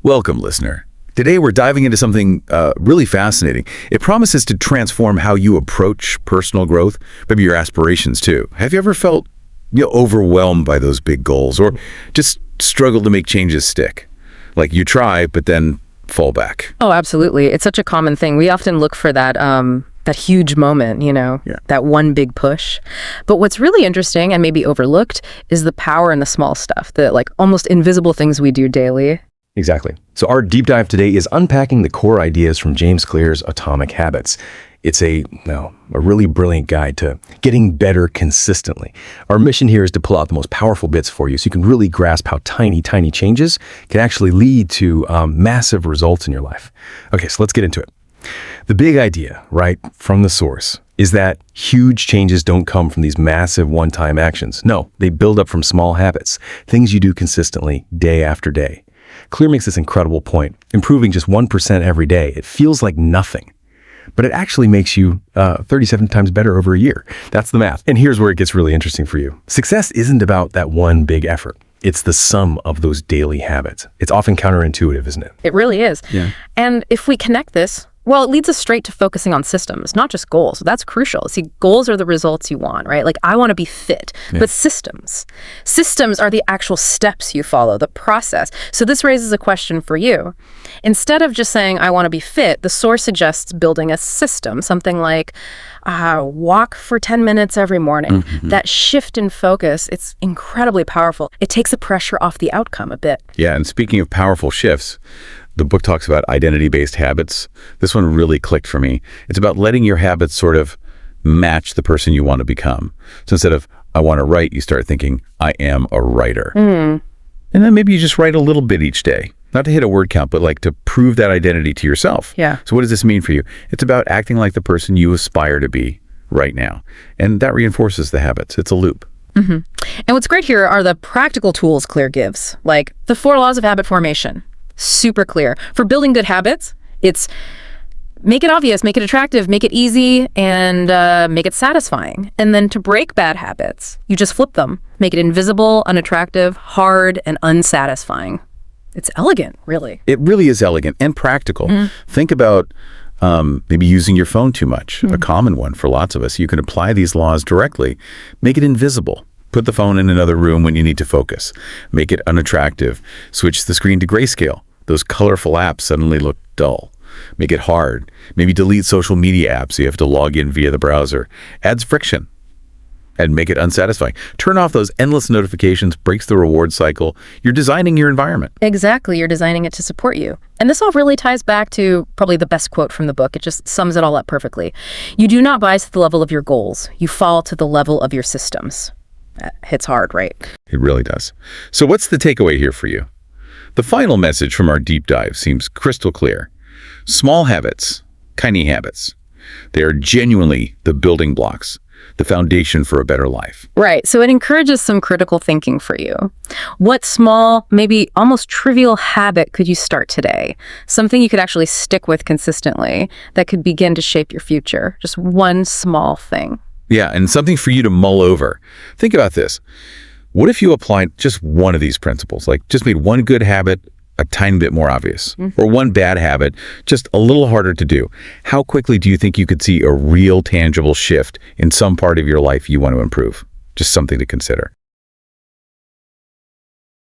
Welcome, listener. Today we're diving into something really fascinating. It promises to transform how you approach personal growth, maybe your aspirations too. Have you ever felt overwhelmed by those big goals or just struggled to make changes stick? Like you try, but then fall back. Oh, absolutely. It's such a common thing. We often look for that huge moment, that one big push. But what's really interesting and maybe overlooked is the power in the small stuff, the almost invisible things we do daily. Exactly. So our deep dive today is unpacking the core ideas from James Clear's Atomic Habits. It's a really brilliant guide to getting better consistently. Our mission here is to pull out the most powerful bits for you so you can really grasp how tiny changes can actually lead to massive results in your life. Okay, so let's get into it. The big idea, right, from the source, is that huge changes don't come from these massive one-time actions. No, they build up from small habits, things you do consistently day after day. Clear makes this incredible point. Improving just 1% every day, it feels like nothing. But it actually makes you 37 times better over a year. That's the math. And here's where it gets really interesting for you. Success isn't about that one big effort. It's the sum of those daily habits. It's often counterintuitive, isn't it? It really is. Yeah. And if we connect this, well, it leads us straight to focusing on systems, not just goals. That's crucial. See, goals are the results you want, right? Like, I want to be fit, but systems are the actual steps you follow, the process. So this raises a question for you. Instead of just saying, I want to be fit, the source suggests building a system, something like walk for 10 minutes every morning. Mm-hmm. That shift in focus, it's incredibly powerful. It takes the pressure off the outcome a bit. Yeah, and speaking of powerful shifts, the book talks about identity-based habits. This one really clicked for me. It's about letting your habits sort of match the person you want to become. So instead of, I want to write, you start thinking, I am a writer. And then maybe you just write a little bit each day. Not to hit a word count, but to prove that identity to yourself. Yeah. So what does this mean for you? It's about acting like the person you aspire to be right now. And that reinforces the habits. It's a loop. Mm-hmm. And what's great here are the practical tools Clear gives, like the 4 laws of habit formation. Super clear. For building good habits, it's make it obvious, make it attractive, make it easy, and make it satisfying. And then to break bad habits, you just flip them. Make it invisible, unattractive, hard, and unsatisfying. It's elegant, really. It really is elegant and practical. Think about maybe using your phone too much, a common one for lots of us. You can apply these laws directly. Make it invisible. Put the phone in another room when you need to focus. Make it unattractive. Switch the screen to grayscale. Those colorful apps suddenly look dull. Make it hard. Maybe delete social media apps so you have to log in via the browser. Adds friction. And make it unsatisfying. Turn off those endless notifications, breaks the reward cycle. You're designing your environment. Exactly. You're designing it to support you. And this all really ties back to probably the best quote from the book. It just sums it all up perfectly. You do not rise to the level of your goals. You fall to the level of your systems. That hits hard, right? It really does. So what's the takeaway here for you? The final message from our deep dive seems crystal clear. Small habits, tiny habits. They are genuinely the building blocks, the foundation for a better life. Right. So it encourages some critical thinking for you. What small, maybe almost trivial habit could you start today? Something you could actually stick with consistently that could begin to shape your future. Just one small thing. Yeah, and something for you to mull over. Think about this. What if you applied just one of these principles, like just made one good habit a tiny bit more obvious, or one bad habit just a little harder to do? How quickly do you think you could see a real tangible shift in some part of your life you want to improve? Just something to consider.